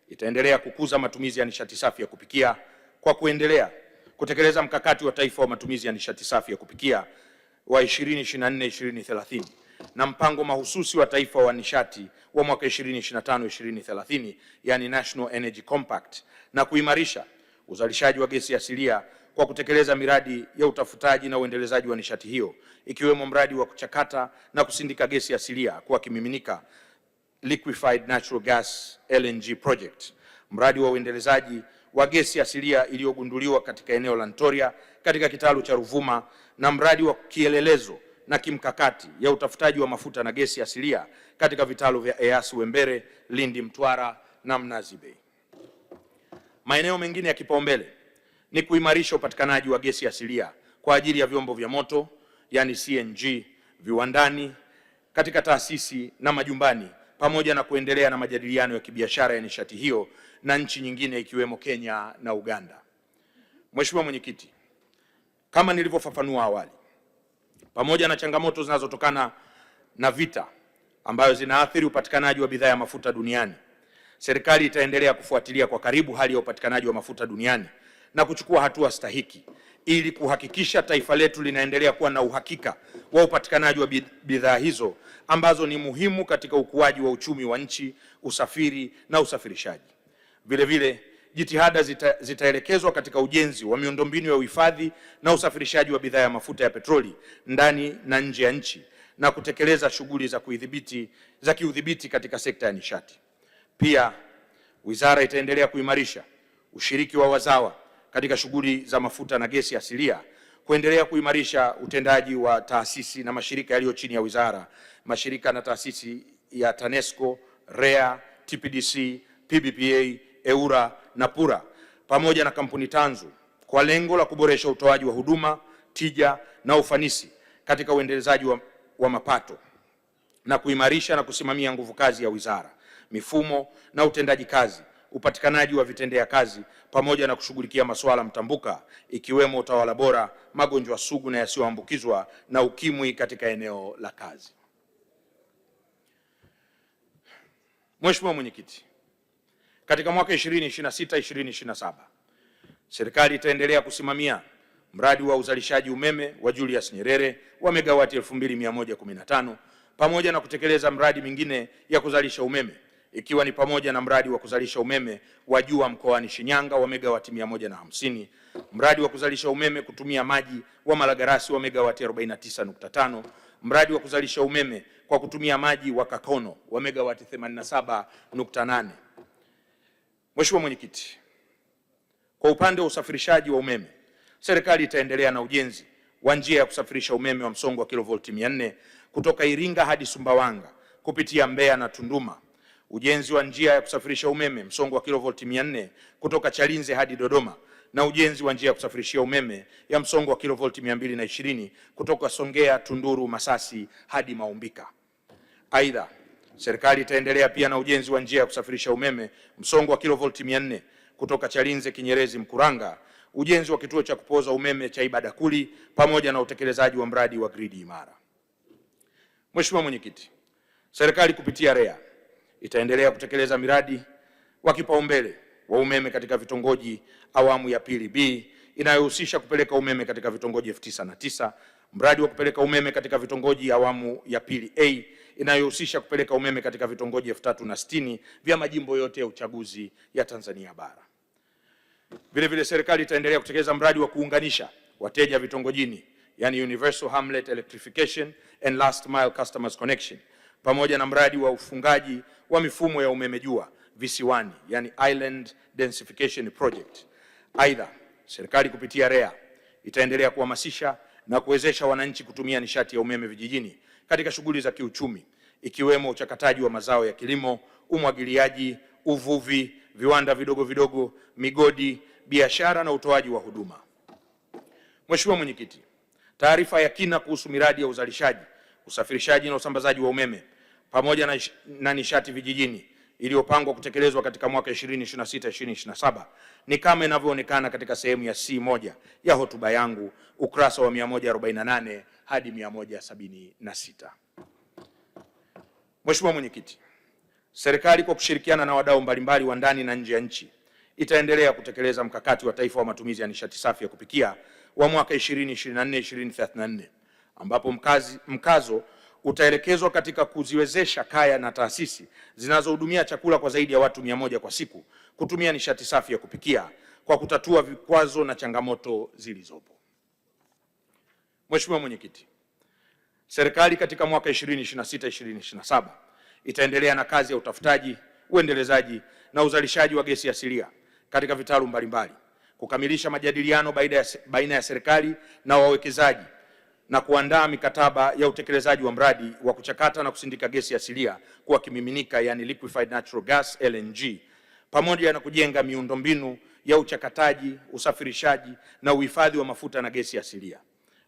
itaendelea kukuza matumizi ya nishati safi ya kupikia kwa kuendelea kutekeleza mkakati wa taifa wa matumizi ya nishati safi ya kupikia wa 2024-2030 na mpango mahususi wa taifa wa nishati wa mwaka 2025-2030, yani National Energy Compact, na kuimarisha uzalishaji wa gesi asilia kwa kutekeleza miradi ya utafutaji na uendelezaji wa nishati hiyo ikiwemo mradi wa kuchakata na kusindika gesi asilia kuwa kimiminika, Liquefied Natural Gas LNG Project, mradi wa uendelezaji wa gesi asilia iliyogunduliwa katika eneo la Ntoria katika kitalu cha Ruvuma, na mradi wa kielelezo na kimkakati ya utafutaji wa mafuta na gesi asilia katika vitalu vya Eyasi Wembere, Lindi, Mtwara na Mnazi Bay. Maeneo mengine ya kipaumbele ni kuimarisha upatikanaji wa gesi asilia kwa ajili ya vyombo vya moto, yani CNG, viwandani, katika taasisi na majumbani, pamoja na kuendelea na majadiliano ya kibiashara ya nishati hiyo na nchi nyingine ikiwemo Kenya na Uganda. Mheshimiwa Mwenyekiti, kama nilivyofafanua awali, pamoja na changamoto zinazotokana na vita ambayo zinaathiri upatikanaji wa bidhaa ya mafuta duniani, serikali itaendelea kufuatilia kwa karibu hali ya upatikanaji wa mafuta duniani na kuchukua hatua stahiki ili kuhakikisha taifa letu linaendelea kuwa na uhakika wa upatikanaji wa bidhaa hizo ambazo ni muhimu katika ukuaji wa uchumi wa nchi, usafiri na usafirishaji. Vile vile, jitihada zitaelekezwa katika ujenzi wa miundombinu ya uhifadhi na usafirishaji wa bidhaa ya mafuta ya petroli ndani na nje ya nchi na kutekeleza shughuli za kiudhibiti katika sekta ya nishati. Pia, wizara itaendelea kuimarisha ushiriki wa wazawa katika shughuli za mafuta na gesi asilia, kuendelea kuimarisha utendaji wa taasisi na mashirika yaliyo chini ya wizara, mashirika na taasisi ya TANESCO, REA, TPDC, PBPA, EWURA na PURA pamoja na kampuni tanzu kwa lengo la kuboresha utoaji wa huduma, tija na ufanisi katika uendelezaji wa mapato na kuimarisha na kusimamia nguvu kazi ya wizara, mifumo na utendaji kazi, upatikanaji wa vitendea kazi pamoja na kushughulikia masuala mtambuka ikiwemo utawala bora, magonjwa sugu na yasiyoambukizwa na ukimwi katika eneo la kazi. Mheshimiwa Mwenyekiti, katika mwaka 2026-2027 serikali itaendelea kusimamia mradi wa uzalishaji umeme wa Julius Nyerere wa megawati 2115 pamoja na kutekeleza mradi mingine ya kuzalisha umeme ikiwa ni pamoja na mradi wa kuzalisha umeme wa Jua mkoani Shinyanga wa megawati 150, mradi wa kuzalisha umeme kutumia maji wa Malagarasi wa megawati 49.5, mradi wa kuzalisha umeme kwa kutumia maji wa Kakono wa megawati 87.8. Mheshimiwa Mwenyekiti, kwa upande wa usafirishaji wa umeme, serikali itaendelea na ujenzi wa njia ya kusafirisha umeme wa msongo wa kilovolti 400 kutoka Iringa hadi Sumbawanga kupitia Mbeya na Tunduma, ujenzi wa njia ya kusafirisha umeme msongo wa kilovolti 400 kutoka Chalinze hadi Dodoma na ujenzi wa njia ya kusafirishia umeme ya msongo wa kilovolti 220 kutoka Songea, Tunduru, Masasi hadi Maumbika. Aidha, serikali itaendelea pia na ujenzi wa njia ya kusafirisha umeme msongo wa kilovolti 400 kutoka Chalinze, Kinyerezi, Mkuranga, ujenzi wa kituo cha kupoza umeme cha Ibadakuli pamoja na utekelezaji wa mradi wa gridi imara. Mheshimiwa Mwenyekiti, serikali kupitia REA itaendelea kutekeleza miradi wa kipaumbele wa umeme katika vitongoji awamu ya pili B inayohusisha kupeleka umeme katika vitongoji 9,009, mradi wa kupeleka umeme katika vitongoji awamu ya pili A inayohusisha kupeleka umeme katika vitongoji 3,060 vya majimbo yote ya uchaguzi ya Tanzania bara. Vile vile serikali itaendelea kutekeleza mradi wa kuunganisha wateja vitongojini, yani Universal Hamlet Electrification and Last Mile Customers Connection, pamoja na mradi wa ufungaji wa mifumo ya umeme jua visiwani, yani Island Densification Project. Aidha, serikali kupitia REA itaendelea kuhamasisha na kuwezesha wananchi kutumia nishati ya umeme vijijini katika shughuli za kiuchumi, ikiwemo uchakataji wa mazao ya kilimo, umwagiliaji, uvuvi, viwanda vidogo vidogo, migodi, biashara na utoaji wa huduma. Mheshimiwa Mwenyekiti, taarifa ya kina kuhusu miradi ya uzalishaji, usafirishaji na usambazaji wa umeme pamoja na nishati vijijini iliyopangwa kutekelezwa katika mwaka 2026-2027 ni kama inavyoonekana katika sehemu ya C1 ya hotuba yangu, ukurasa wa 148 hadi 176. Mheshimiwa Mwenyekiti, serikali kwa kushirikiana na wadau mbalimbali wa ndani na nje ya nchi itaendelea kutekeleza mkakati wa taifa wa matumizi ya nishati safi ya kupikia wa mwaka 2024-2034 ambapo mkazo utaelekezwa katika kuziwezesha kaya na taasisi zinazohudumia chakula kwa zaidi ya watu 100 kwa siku kutumia nishati safi ya kupikia kwa kutatua vikwazo na changamoto zilizopo. Mheshimiwa Mwenyekiti, serikali katika mwaka 2026-2027 itaendelea na kazi ya utafutaji, uendelezaji na uzalishaji wa gesi asilia katika vitalu mbalimbali, kukamilisha majadiliano baina ya serikali na wawekezaji na kuandaa mikataba ya utekelezaji wa mradi wa kuchakata na kusindika gesi asilia kuwa kimiminika, yani liquefied natural gas LNG, pamoja na kujenga miundombinu ya uchakataji, usafirishaji na uhifadhi wa mafuta na gesi asilia.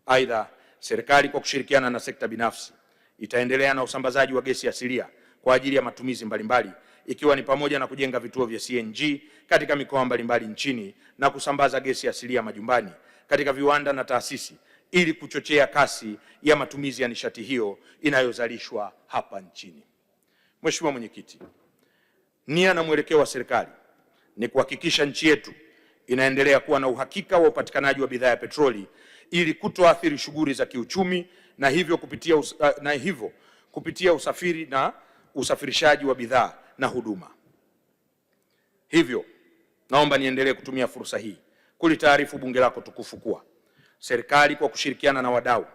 Aidha, serikali kwa kushirikiana na sekta binafsi itaendelea na usambazaji wa gesi asilia kwa ajili ya matumizi mbalimbali, ikiwa ni pamoja na kujenga vituo vya CNG katika mikoa mbalimbali nchini na kusambaza gesi asilia majumbani, katika viwanda na taasisi, ili kuchochea kasi ya matumizi ya nishati hiyo inayozalishwa hapa nchini. Mheshimiwa Mwenyekiti, nia na mwelekeo wa serikali ni kuhakikisha nchi yetu inaendelea kuwa na uhakika wa upatikanaji wa bidhaa ya petroli ili kutoathiri shughuli za kiuchumi na hivyo kupitia usafiri na usafirishaji wa bidhaa na huduma. Hivyo naomba niendelee kutumia fursa hii kulitaarifu bunge lako tukufu kuwa serikali kwa kushirikiana na wadau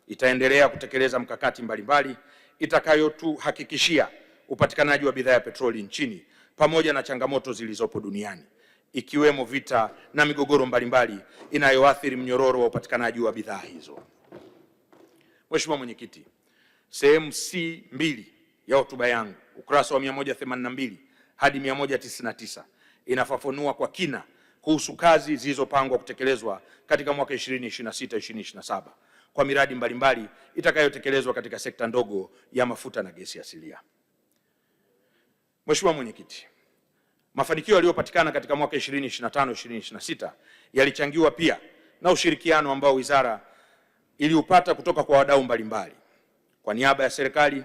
itaendelea kutekeleza mkakati mbalimbali itakayotuhakikishia upatikanaji wa bidhaa ya petroli nchini pamoja na changamoto zilizopo duniani, ikiwemo vita na migogoro mbalimbali inayoathiri mnyororo wa upatikanaji wa bidhaa hizo. Mheshimiwa Mwenyekiti, sehemu C2 ya hotuba yangu, ukurasa wa 182 hadi 199 inafafanua kwa kina kuhusu kazi zilizopangwa kutekelezwa katika mwaka 2026-2027 kwa miradi mbalimbali itakayotekelezwa katika sekta ndogo ya mafuta na gesi asilia. Mheshimiwa Mwenyekiti, mafanikio yaliyopatikana katika mwaka 2025-2026 yalichangiwa pia na ushirikiano ambao wizara iliupata kutoka kwa wadau mbalimbali. Kwa niaba ya serikali,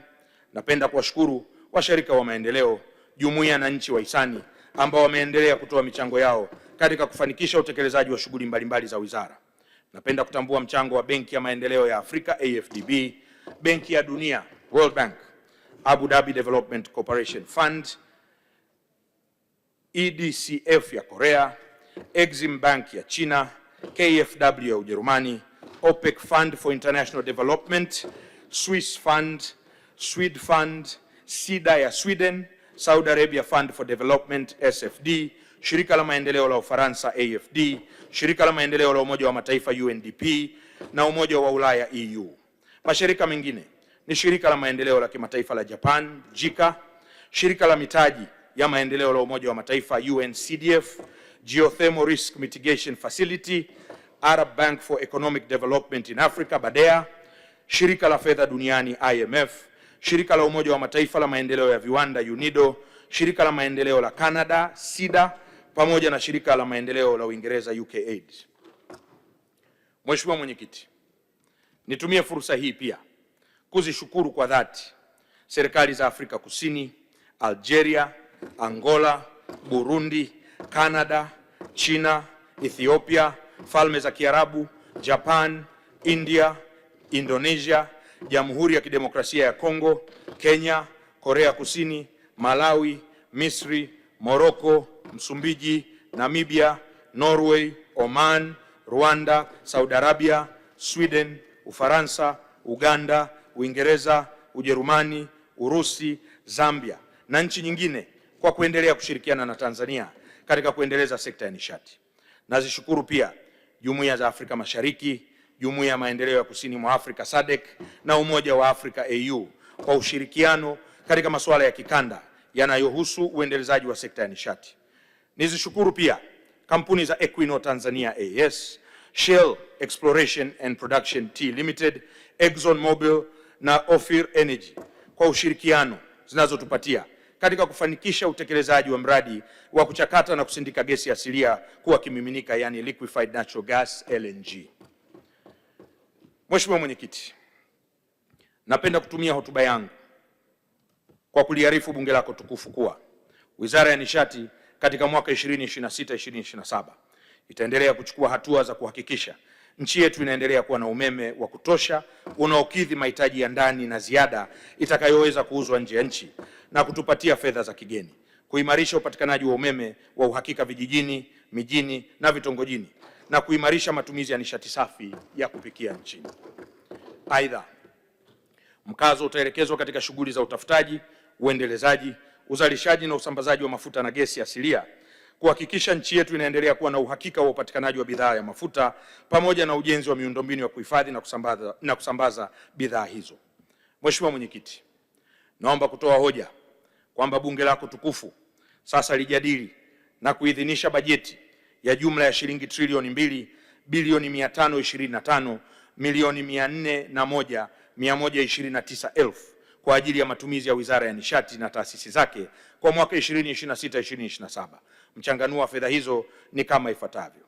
napenda kuwashukuru washirika wa maendeleo, jumuiya na nchi wahisani ambao wameendelea kutoa michango yao katika kufanikisha utekelezaji wa shughuli mbalimbali za wizara. Napenda kutambua mchango wa Benki ya Maendeleo ya Afrika AfDB, Benki ya Dunia World Bank, Abu Dhabi Development Cooperation Fund, EDCF ya Korea, Exim Bank ya China, KfW ya Ujerumani, OPEC Fund for International Development, Swiss Fund, Swede Fund, SIDA ya Sweden, Saudi Arabia Fund for Development SFD, Shirika la Maendeleo la Ufaransa AFD, Shirika la Maendeleo la Umoja wa Mataifa UNDP na Umoja wa Ulaya EU. Mashirika mengine ni shirika la maendeleo la kimataifa la Japan, JICA, shirika la mitaji ya maendeleo la Umoja wa Mataifa UNCDF, Geothermal Risk Mitigation Facility, Arab Bank for Economic Development in Africa BADEA, shirika la fedha duniani IMF, shirika la Umoja wa Mataifa la maendeleo ya viwanda UNIDO, shirika la maendeleo la Canada SIDA, pamoja na shirika la maendeleo la Uingereza UKAID. Mheshimiwa Mwenyekiti, nitumie fursa hii pia kuzishukuru kwa dhati serikali za Afrika Kusini, Algeria, Angola, Burundi, Canada, China, Ethiopia, Falme za Kiarabu, Japan, India, Indonesia, Jamhuri ya Kidemokrasia ya Kongo, Kenya, Korea Kusini, Malawi, Misri, Morocco, Msumbiji, Namibia, Norway, Oman, Rwanda, Saudi Arabia, Sweden, Ufaransa, Uganda, Uingereza, Ujerumani, Urusi, Zambia na nchi nyingine kwa kuendelea kushirikiana na Tanzania katika kuendeleza sekta ya nishati. Nazishukuru pia Jumuiya za Afrika Mashariki, Jumuiya ya Maendeleo ya Kusini mwa Afrika SADC na Umoja wa Afrika AU kwa ushirikiano katika masuala ya kikanda yanayohusu uendelezaji wa sekta ya nishati. Nizishukuru pia kampuni za Equinor Tanzania AS, Shell Exploration and Production T Limited, Exxon Mobil na Ophir Energy kwa ushirikiano zinazotupatia katika kufanikisha utekelezaji wa mradi wa kuchakata na kusindika gesi asilia kuwa kimiminika, yani liquefied natural gas LNG. Mheshimiwa Mwenyekiti, napenda kutumia hotuba yangu kwa kuliarifu bunge lako tukufu kuwa Wizara ya Nishati katika mwaka 2026-2027 itaendelea kuchukua hatua za kuhakikisha nchi yetu inaendelea kuwa na umeme wa kutosha unaokidhi mahitaji ya ndani na ziada itakayoweza kuuzwa nje ya nchi na kutupatia fedha za kigeni, kuimarisha upatikanaji wa umeme wa uhakika vijijini, mijini na vitongojini na kuimarisha matumizi ya nishati safi ya kupikia nchini. Aidha, mkazo utaelekezwa katika shughuli za utafutaji, uendelezaji, uzalishaji na usambazaji wa mafuta na gesi asilia kuhakikisha nchi yetu inaendelea kuwa na uhakika wa upatikanaji wa bidhaa ya mafuta pamoja na ujenzi wa miundombinu ya kuhifadhi na kusambaza bidhaa hizo. Mheshimiwa Mwenyekiti, naomba kutoa hoja kwamba bunge lako tukufu sasa lijadili na kuidhinisha bajeti ya jumla ya shilingi trilioni 2 bilioni 525 milioni 401,129 kwa ajili ya matumizi ya Wizara ya Nishati na taasisi zake kwa mwaka 2026-2027. Mchanganuo wa fedha hizo ni kama ifuatavyo: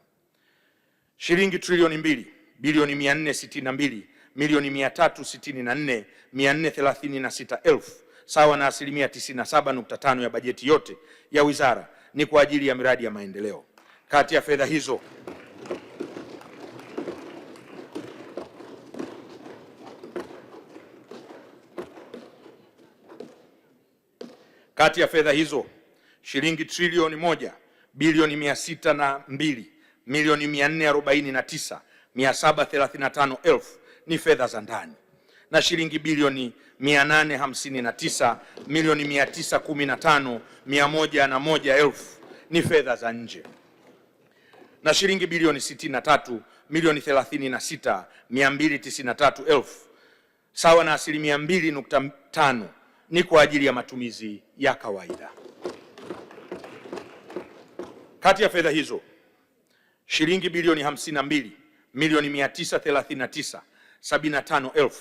shilingi trilioni 2 bilioni 462 milioni 364,436 sawa na 97.5% ya bajeti yote ya wizara ni kwa ajili ya miradi ya maendeleo. Kati ya fedha hizo shilingi trilioni 1 bilioni 602 milioni 449,735 ni fedha za ndani na shilingi bilioni 859 milioni 915,101 ni fedha za nje na shilingi bilioni 63 milioni 36,293 sawa na 2.5% ni kwa ajili ya matumizi ya kawaida. Kati ya fedha hizo shilingi bilioni 52 milioni 939,075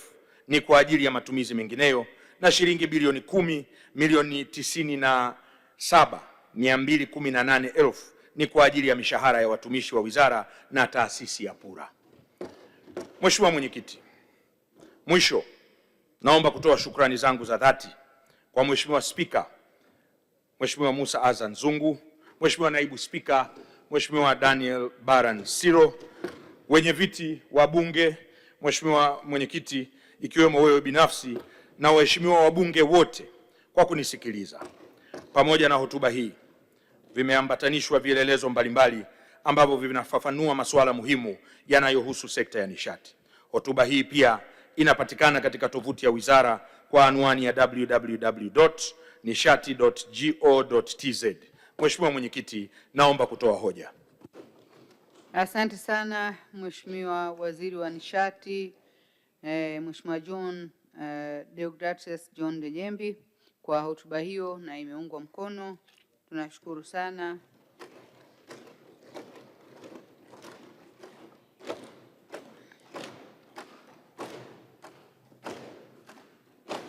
ni kwa ajili ya matumizi mengineyo na shilingi bilioni 10 milioni 97,218 ni kwa ajili ya mishahara ya watumishi wa wizara na taasisi ya PURA. Mheshimiwa Mwenyekiti, mwisho naomba kutoa shukrani zangu za dhati kwa Mheshimiwa Spika, Mheshimiwa Musa Azan Zungu, Mheshimiwa Naibu Spika, Mheshimiwa Daniel Baran Siro, wenye viti wa Bunge, Mheshimiwa Mwenyekiti, ikiwemo wewe binafsi na waheshimiwa wabunge wote kwa kunisikiliza. Pamoja na hotuba hii vimeambatanishwa vielelezo mbalimbali ambavyo vinafafanua masuala muhimu yanayohusu sekta ya nishati. Hotuba hii pia inapatikana katika tovuti ya wizara kwa anwani ya www.nishati.go.tz. Mheshimiwa Mwenyekiti, naomba kutoa hoja. Asante sana Mheshimiwa Waziri wa Nishati, Mheshimiwa John Deogracius John Dejembi kwa hotuba hiyo na imeungwa mkono. Tunashukuru sana.